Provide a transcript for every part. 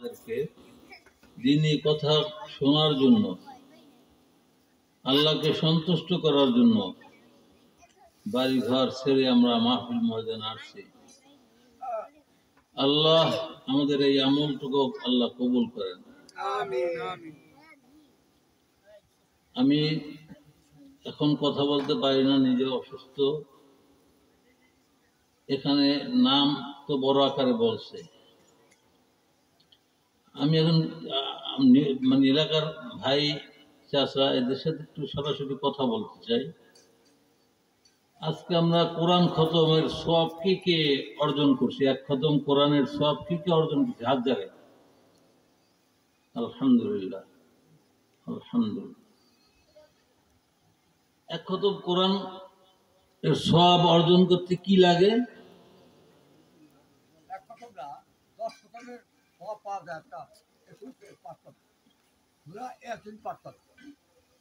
আমাদেরকে দিনী কথা শোনার জন্য, আল্লাহকে সন্তুষ্ট করার জন্য বাড়িঘর ছেড়ে আমরা মাহফিল ময়দানে আসছি। আল্লাহ আমাদের এই আমলটুকু আল্লাহ কবুল করেন। আমি এখন কথা বলতে পারি না, নিজে অসুস্থ। এখানে নাম তো বড় আকারে বলছে। আমি এখন মানে এলাকার ভাই চাচা এদের সাথে একটু সরাসরি কথা বলতে চাই। আজকে আমরা কোরআন খতমের সব কি কে অর্জন করছি? এক খতম কোরআনের সব কি কে অর্জন করছি? হাত জায়গায় আলহামদুলিল্লাহ, আলহামদুলিল্লাহ। এক খতম কোরআন এর সব অর্জন করতে কি লাগে?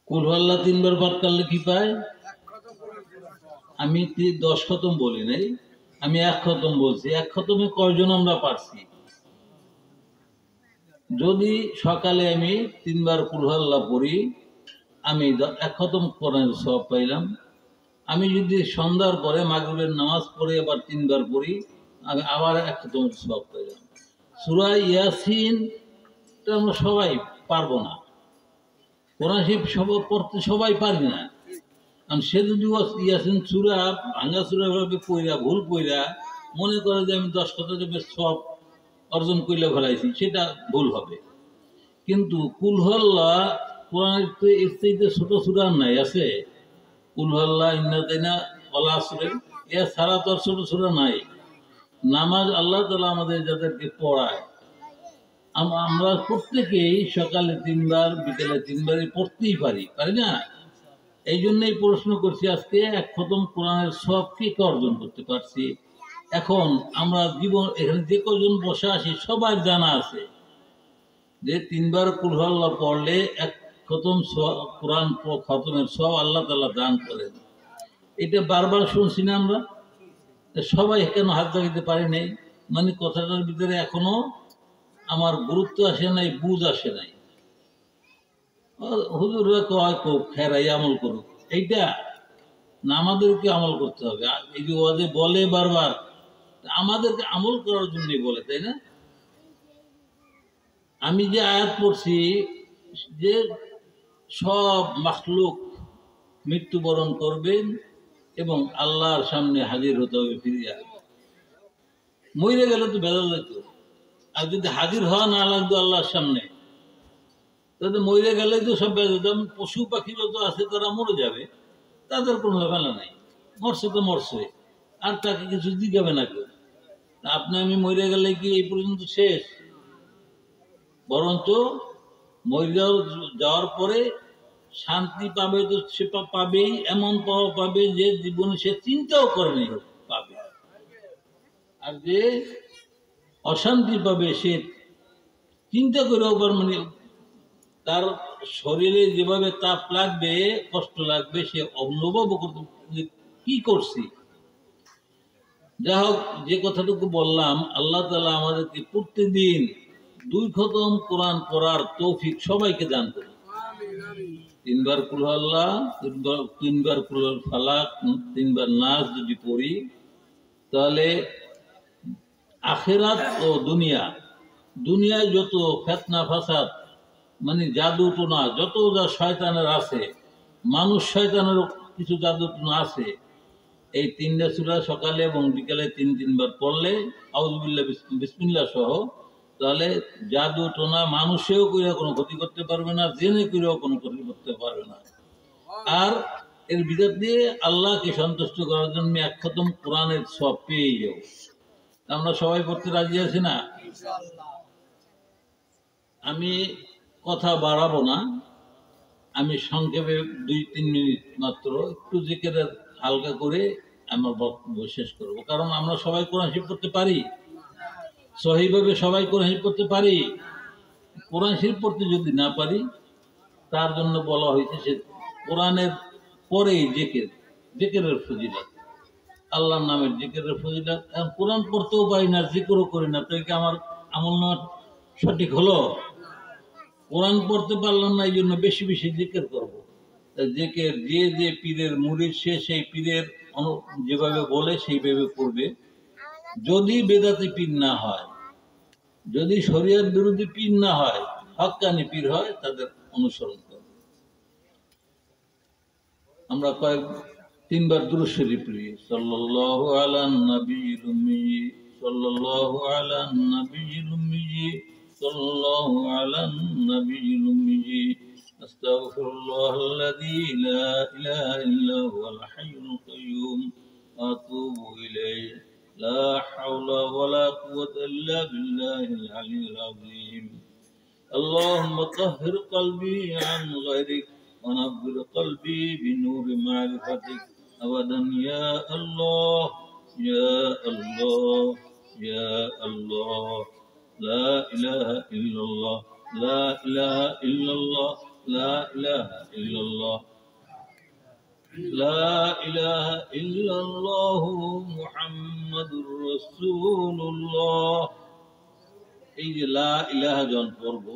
কুল আল্লাহ 3 বার পাঠ করলে কি পায়? আমি 10 খতম বলি নাই, আমি 1 খতম বলছি। 1 খতমে কয়জন আমরা পারছি? যদি সকালে আমি 3 বার কুল আল্লাহ পড়ি, আমি 1 খতম কোরআনের সওয়াব পাইলাম। আমি যদি সন্ধ্যার পরে মাগরিবের নামাজ পড়ে আবার 3 বার পড়ি, আমি আবার 1 খতম সওয়াব পাইলাম। সূরা ইয়াসিন আমরা সবাই পারবো না, কোরআন শরীফ সবাই পড়তে সবাই পারি না। কারণ সে যদি ইয়াসিন সূরা ভাঙা সূরা ভাবে পড়া ভুল পড়া মনে করে যে আমি 10 খতমের সওয়াব অর্জন করলে ফেলাইছি, সেটা ভুল হবে। কিন্তু কুল আল্লাহ কোরআনের তো এর চাইতে ছোট সূরা নাই আছে? কুল আল্লাহ ইন্নাতাইনা ওয়াল আসরে, এর ছাড়া তো ছোট সূরা নাই। নামাজ আল্লাহ তাআলা আমাদের যাদেরকে পড়ায়, আমরা প্রত্যেকেই সকালে 3 বার বিকেলে 3 বারই পড়তেই পারি না? এই জন্যই প্রশ্ন করছি আজকে, 1 খতম কোরআনের সওয়াব কি অর্জন করতে পারছি? এখন আমরা জীবন এখানে যে কজন বসে আছি সবার জানা আছে যে 3 বার কুল আল্লাহ পড়লে 1 খতম কোরআন খতমের সওয়াব আল্লাহ তাআলা দান করেন। এটা বারবার শুনছি না আমরা? সবাই কেন হাত জাগাইতে পারি নাই? মানে কথাটার ভিতরে এখনো আমার গুরুত্ব আসে নাই, বুঝ আসে নাই। হুজুররা কয় কোক খেরাই আমল করুক, এইটা না আমাদেরকে আমল করতে হবে। এই যে ওয়াজে বলে বারবার, আমাদেরকে আমল করার জন্যই বলে, তাই না? আমি যে আয়াত পড়ছি যে সব মাখলুক মৃত্যুবরণ করবেন এবং আল্লাহর সামনে হাজির হতে হবে ফিরিয়া। মরে গেলে তো বেদল যেত, আর যদি হাজির হওয়া না লাগতো আল্লাহর সামনে তাহলে মরে গেলে তো সব বেদম। পশু পাখি যত আছে তারা মরে যাবে, তাদের কোনো ঝামেলা নাই, মরছে তো মরছে, আর তাকে কিছু জিজ্ঞাবে না কেউ। আপনি আমি মরে গেলে কি এই পর্যন্ত শেষ? বরঞ্চ মরে যাওয়ার পরে শান্তি পাবে তো সে পাবেই, এমন পাওয়া পাবে যে জীবনে সে চিন্তাও করেনি পাবে। আর যে অশান্তি পাবে সে চিন্তা করেও মানে তার শরীরে যেভাবে তাপ লাগবে, কষ্ট লাগবে, সে অনুভব করতে কি করছি। যা হোক, যে কথাটুকু বললাম, আল্লাহ তাআলা আমাদেরকে প্রতিদিন 2 খতম কোরআন পড়ার তৌফিক সবাইকে দান করুন। 3 বার কুল আল্লাহ, 3 বার কুল ফালাক, 3 বার নাস যদি পড়ি, তাহলে আখিরাত ও দুনিয়ায় যত ফিতনা ফাসাদ মানে জাদু টোনা যত যা শয়তানের আছে, মানুষ শয়তানেরও কিছু জাদু টোনা আছে, এই 3টা সূরা সকালে এবং বিকালে 3 বার পড়লে আউযুবিল্লাহ বিসমিল্লাহ সহ, তাহলে জাদু টোনা মানুষেও কইরা কোনো ক্ষতি করতে পারবে না, জেনে কইরাও কোনো ক্ষতি করতে পারবে না। আর এর ভিতর দিয়ে আল্লাহকে সন্তুষ্ট করার জন্য 1 খতম কোরআনের সওয়াব পেয়ে যাও। আমরা সবাই পড়তে রাজি আছি না? আমি কথা বাড়াবো না, আমি সংক্ষেপে 2-3 মিনিট মাত্র একটু জিকিরের হালকা করে আমার বক্তব্য শেষ করব। কারণ আমরা সবাই কোরআন শরীফ পড়তে পারি, সহিভাবে সবাই কোরআন শরীফ পড়তে পারি। কোরআন শরীফ পড়তে যদি না পারি, তার জন্য বলা হয়েছে সে কোরআনের পরেই জিকিরের ফজিলত, আল্লাহর নামের জিকিরের ফজিলত। কোরআন পড়তেও পারি না, জিকিরও করি না, তো কি আমার আমল নামা সঠিক হলো? কোরআন পড়তে পারলাম না, এই জন্য বেশি বেশি জিকির করবো। জিকির যে যে পীরের মুরিদ সে সেই পীরের যেভাবে বলে সেইভাবে করবে। যদি বেদাতি পীর না হয়, যদি শরীয়ত বিরোধী পীর না হয়, হক্কানি পীর হয়, তাদের অনুসরণ করবে। আমরা তিনবার দুরূদ শরীফ পড়ি। সাল্লাল্লাহু আলান নবিয়্যিল উম্মি, সাল্লাল্লাহু আলান নবিয়্যিল উম্মি, সাল্লাল্লাহু আলান নবিয়্যিল উম্মি। আস্তাগফিরুল্লাহাল্লাযী লা ইলাহা ইল্লা হুয়াল হাইয়ুল কাইয়্যুম ওয়া আতুবু ইলাইহি। লা হাওলা ওয়ালা কুওয়াতা ইল্লা বিল্লাহিল আলিয়্যিল আযীম। আল্লাহুম্মা তাহহির কলবি আন গায়রিক ونور قلبي بنور معرفتك أبدا يا الله يا الله يا الله. لا إله إلا الله لا إله إلا الله لا إله إلا الله لا إله إلا الله محمد رسول الله. এই যে লা ইলাহা জন পড়ব,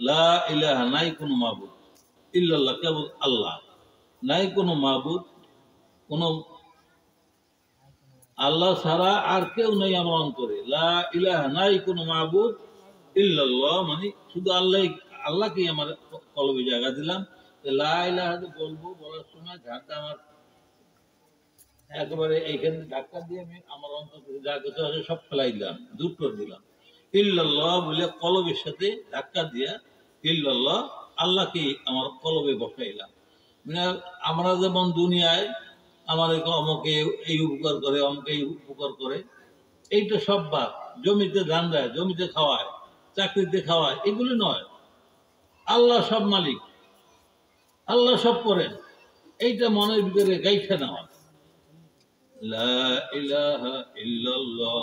লা ইলাহা নাই কোনো মাবুদ ইল্লাল্লাহ, কেবল আল্লাহ, নাই কোনো মাবুদ, কোন আল্লাহ ছাড়া আর কেউ নেই আমার অন্তরে। লা ইলাহা নাই কোনো মাবুদ ইল্লাল্লাহ, মানে শুধু আল্লাহ, আল্লাহকেই আমার কলবে জায়গা দিলাম। লা ইলাহা বলবো, বলার সময় ঝাঁটা আমার একেবারে এইখানে ধাক্কা দিয়ে আমি আমার অন্তর যা কিছু আছে সব ফেলাই দিলাম, দূর করে দিলাম। ইল্লাল্লাহ বলে কলবের সাথে ধাক্কা দিয়া ইল্লাল্লাহ আল্লাহকে আমার কলবে বসাইলাম। মানে আমরা যেমন দুনিয়ায় আমার অমকে এই উপকার করে, অমকে এই উপকার করে, এইটা সব বাদ। জমিতে ধান দেয়, জমিতে খাওয়ায়, চাকরিতে খাওয়ায়, এগুলি নয়। আল্লাহ সব মালিক, আল্লাহ সব করেন, এইটা মনের ভিতরে গাইছে নেওয়া। লা ইলাহা ইল্লাল্লাহ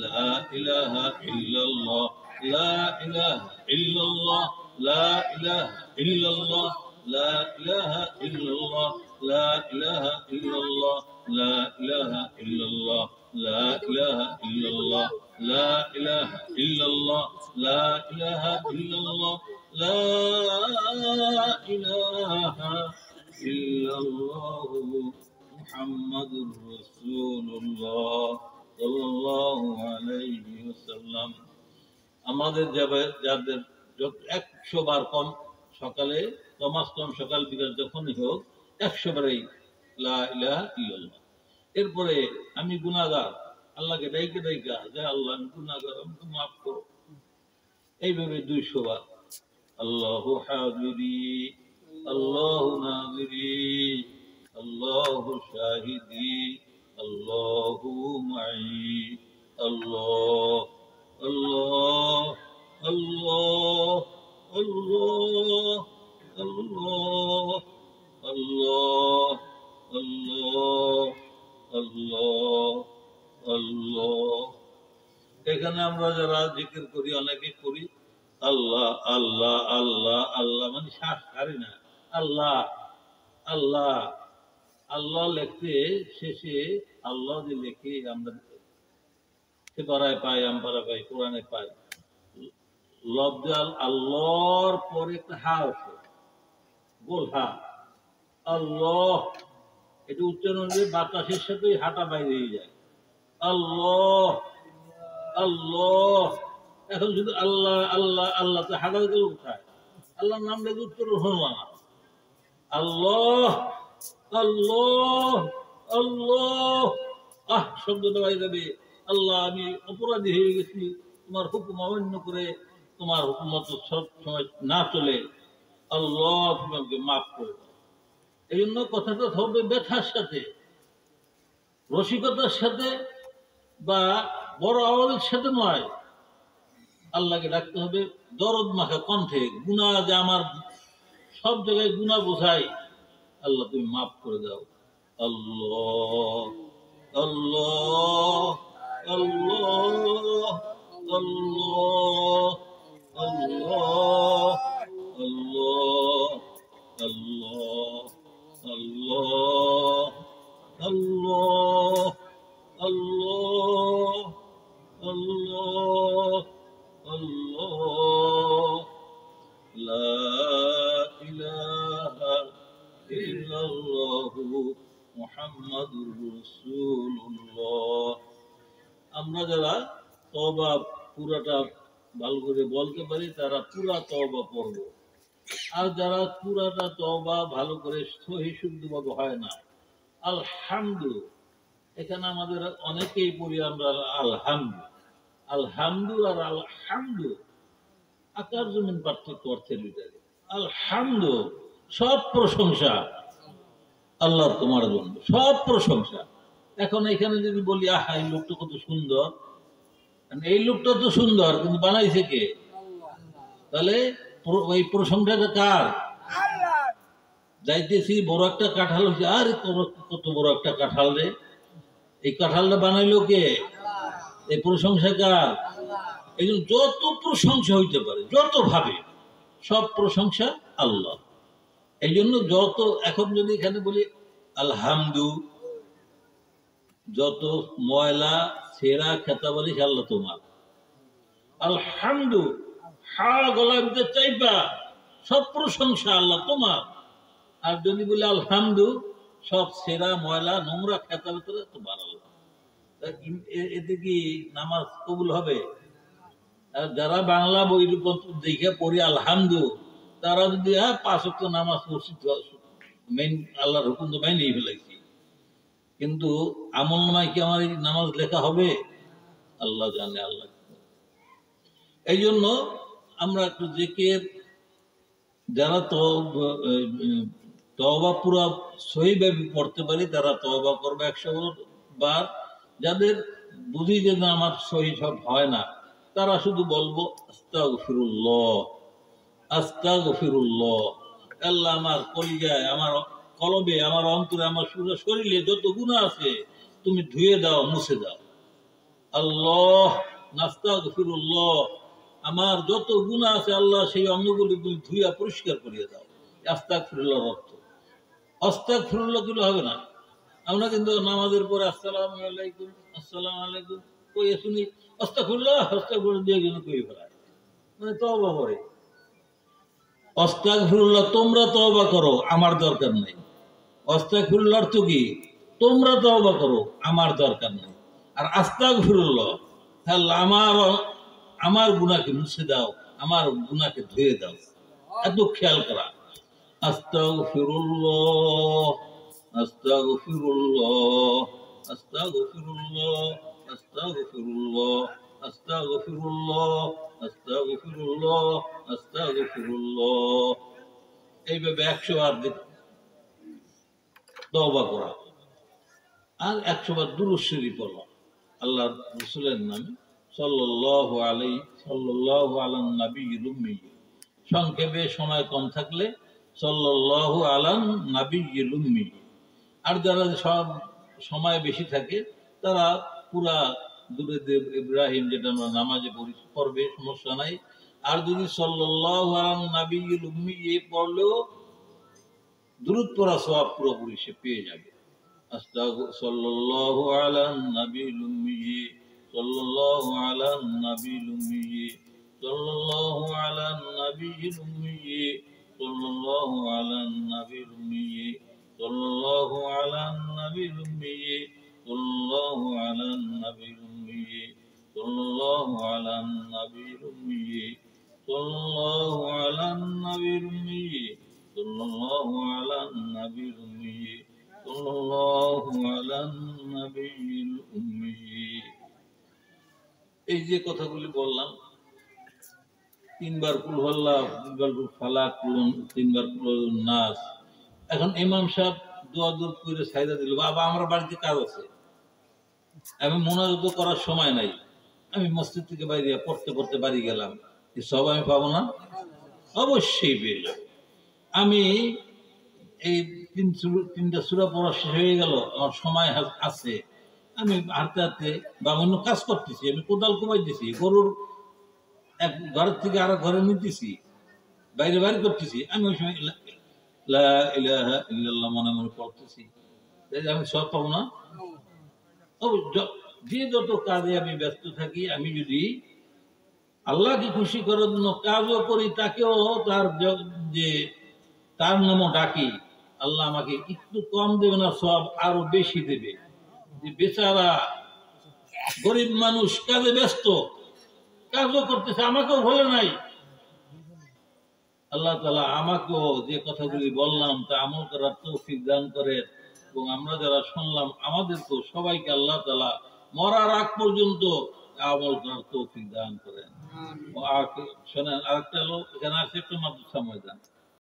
লা ইলাহা ইল্লাল্লাহ লা ইলাহা ইল্লাল্লাহ লা ইলাহা ইল্লাল্লাহ লা ইলাহা ইল্লাল্লাহ লা ইলাহা ইল্লাল্লাহ লা ইলাহা ইল্লাল্লাহ লা ইলাহা ইল্লাল্লাহ লা ইলাহা ইল্লাল্লাহ লা ইলাহা ইল্লাল্লাহ লা ইলাহা ইল্লাল্লাহ মুহাম্মাদুর রাসূলুল্লাহ সাল্লাল্লাহু আলাইহি ওয়াসাল্লাম। আমাদের যাদের 100 বার কম সকালে, কমাস কম সকাল বিকাল যখনই হোক 100 বারই লা ইলাহা ইল্লাল্লাহ। এরপরে আমি গুনাহগার, আল্লাহকে ডাইকে ডাইকা যে আল্লাহ আমি গুনাহগার, আমাকে মাফ করো, এইভাবে 200 বার। আল্লাহু হাজিরি আল্লাহু নাযিরি আল্লাহু শাহিদি আল্লাহু মাই আল্লাহ আল্লাহ আল্লাহ আল্লাহ আল্লাহ আল্লাহ আল্লাহ আল্লাহ আল্লাহ। এখানে আমরা যারা জিকির করি, অনেকে করি আল্লাহ আল্লাহ আল্লাহ আল্লাহ, মানে শ্বাস ছাড়ি না। আল্লাহ আল্লাহ আল্লাহ লেখতে শেষে আল্লাহ যে লেখে আমরা সেপাড়ায় পাই, আমপাড়া পাই, কোরআনে পাই, লব্জাল আল্লাহর পরে একটা হা আছে, গোল হা, আল্লাহ। এটা উচ্চারণ হলে বাতাসের সাথে হাঁটা বাইরে যায়। আল্লাহ আল্লাহ। এখন শুধু আল্লাহ আল্লাহ আল্লাহ, তো হাঁটা গেলে কোথায়? আল্লাহর নাম লেগে উচ্চারণ হলো না। আল্লাহ আল্লাহ আল্লাহ, শব্দটা বাইরে যাবে। আল্লাহ আমি অপরাধী হয়ে গেছি, তোমার হুকুম অমান্য করে, তোমার হুকুম মতো সব সময় না চলে, আল্লাহ তুমি আমাকে মাফ করে দাও। এই জন্য কথাটা হবে ব্যথার সাথে, রসিকতার সাথে বা বড় আওয়াজের সাথে নয়। আল্লাহকে ডাকতে হবে দরদ মাখা কণ্ঠে। গুনাহ যে আমার সব জায়গায় গুনাহ বোঝাই, আল্লাহ তুমি মাফ করে দাও। আল্লাহ আল্লাহ আল্লাহ আল্লাহ আল্লাহ আল্লাহ আল্লাহ আল্লাহ আল্লাহ আল্লাহ আল্লাহ আল্লাহ রাসূলুল্লাহ। আমরা যারা তওবা পুরাটা ভালো করে বলতে পারি তারা পুরা তওবা পড়ব, আর যারা পুরাটা তওবা ভালো করে সহি শুদ্ধভাবে হয় না, আলহামদু, এখানে আমাদের অনেকেই পড়ি আমরা আলহামদু। আলহামদু আর আলহামদু আকার জমিন পার্থক্য অর্থের ভিতরে। আলহামদু সব প্রশংসা আল্লাহর, তোমার জন্য সব প্রশংসা। এখন এখানে যদি বলি আহা এই লোকটা কত সুন্দর, এই লোকটা তো সুন্দর কিন্তু বানাইছে কে? তাহলে ওই প্রশংসাটা কার? যাইতেছি বড় একটা কাঁঠাল হচ্ছে, আর কত বড় একটা কাঁঠাল রে, এই কাঁঠালটা বানাইলো কে? এই প্রশংসা কার? এই জন্য যত প্রশংসা হইতে পারে যত ভাবে সব প্রশংসা আল্লাহ। এই জন্য যত, এখন যদি এখানে বলি আলহামদু, যত ময়লা সেরা খেতাবালি আল্লাহ তোমার। আলহামদু হা গলার ভিতরে চাইবা, সব প্রশংসা আল্লাহ তোমার। আর যদি বলি আলহামদু সব সেরা ময়লা নোংরা খেতাবে তোমার আল্লাহ। এতে কি নামাজ কবুল হবে? আর যারা বাংলা বই দেখে পড়ি আলহামদু, তারা যদি 5 ওয়াক্ত নামাজ পড়ছি, মেইন আল্লাহর হুকুম তো মাইনেই ফেলাইছি, কিন্তু আমল নামায় কি আমার এই নামাজ লেখা হবে? আল্লাহ জানে, আল্লাহ। এই জন্য আমরা একটু জিকির, যারা তওবা পুরা সহিভাবে পড়তে পারি তারা তওবা করবে 100 বার। যাদের বুঝি যে না আমার সহি সব হয় না, তারা শুধু বলবো আস্তাগফিরুল্লাহ, আস্তাগফিরুল্লাহ। আল্লাহ আমার কলিজায়, আমার কলবে, আমার অন্তরে, আমার শরীরে যত গুনাহ আছে তুমি ধুয়ে দাও, মুছে দাও। আল্লাহ নাস্তাগফিরুল্লাহ, আমার যত গুনাহ আছে আল্লাহ সেই অঙ্গগুলি তুমি ধুইয়া পরিষ্কার করিয়ে দাও। আস্তাগফিরুল্লাহর অর্থ। আস্তাগফিরুল্লাহ গুলো হবে না। আমরা কিন্তু নামাজের পরে আসসালামু আলাইকুম, আসসালামু আলাইকুম কইয়া শুনি আস্তাগফিরুল্লাহ, আস্তাগফিরুল্লাহ দিয়ে গেলে কই ফেলায়, মানে তওবা করে। আস্তাগফিরুল্লাহ তোমরা তওবা করো, আমার দরকার নাই। আস্তাগফিরুল্লাহ অর্থ কি? তোমরা তওবা করো, আমার দরকার নাই। আর আস্তাগফিরুল্লাহ আল্লাহ আমার গুনাহকে মুছে দাও, আমার গুনাহকে ধুয়ে দাও। এত খেয়াল করা। আস্তাগফিরুল্লাহ, আস্তাগফিরুল্লাহ, আস্তাগফিরুল্লাহ, আস্তাগফিরুল্লাহ, আস্তাগফিরুল্লাহ, আস্তাগফিরুল্লাহ, আস্তাগফিরুল্লাহ। এইভাবে 100 বার তওবা করা। আর 100 বার দুরূদ শরীফ পড়া আল্লাহর রাসূলের নামে, সাল্লাল্লাহু আলাইহি সাল্লাল্লাহু আলান নাবিয়্যিল উম্মি। সংক্ষেপে সময় কম থাকলে সাল্লাল্লাহু আলান নাবিয়্যিল উম্মি। আর যারা সব সময় বেশি থাকে তারা পুরা দুরূদ ইব্রাহিম, যেটা আমরা নামাজে পড়বে, সমস্যা নাই। আর যদি সাল্লাল্লাহু আলান নাবিয়্যিল উম্মি পড়লেও দুরূদ পড়া সওয়াব পুরোপুরি সে পেয়ে যাবে। সাল্লাল্লাহু আলান নাবিয়্যিল উম্মি, সাল্লাল্লাহু আলান নাবিয়্যিল উম্মি, সাল্লাল্লাহু আলান নাবিয়্যিল উম্মি, সাল্লাল্লাহু আলান নাবিয়্যিল উম্মি, সাল্লাল্লাহু আলান নাবিয়্যিল উম্মি, সাল্লাল্লাহু আলান নাবিয়্যিল উম্মি, সাল্লাল্লাহু আলান নাবিয়্যিল উম্মি, সাল্লাল্লাহু আলান নাবিয়্যিল উম্মি, সাল্লাল্লাহু আলান নাবিয়্যিল উম্মি, সাল্লাল্লাহু আলান নাবিয়্যিল উম্মি। এই যে কথাগুলি বললাম, 3 বার কুল হুয়াল্লাহ, 3 বার ফালাক, 3 বার নাস। এখন ইমাম সাহেব দোয়া দূর করে সাইদা দিল, বাবা আমার বাড়িতে কাজ আছে, আমি মোনাজাত করার সময় নাই, আমি মসজিদ থেকে বাইরে পড়তে পড়তে বাড়ি গেলাম, সব আমি পাবো না? অবশ্যই পেয়ে যাব। আমি এই 3টা সূরা পড়া শেষ হয়ে গেল, আমার সময় আছে, আমি হাঁটতে হাঁটতে বা অন্য কাজ করতেছি, আমি কোদাল কোবাই দিছি, গরুর এক ঘরের থেকে আরেক ঘরে নিতেছি, বাইরে বাইরে করতেছি, আমি ওই সময় লা ইলাহা ইল্লাল্লাহ মনে মনে পড়তেছি, আমি সব পাবো না? যে যত কাজে আমি ব্যস্ত থাকি, আমি যদি আল্লাহকে খুশি করার জন্য কাজও করি, তাকেও তার নামও ডাকি, আল্লাহ আমাকে একটু কম দেবে না, সব আরো বেশি দেবে। যে বেচারা গরিব মানুষ কাজে ব্যস্ত, কাজও করতেছে, আমাকেও বলে নাই। আল্লাহ তাআলা আমাকেও যে কথাগুলি বললাম তা আমল করার তৌফিক দান করেন, এবং আমরা যারা শুনলাম আমাদেরকেও সবাইকে আল্লাহ তাআলা মরার আগ পর্যন্ত আমল করার তৌফিক দান করেন। শোনেন, আরেকটা লোক এখানে আসে, একটু মাদ্রাসা ময়দান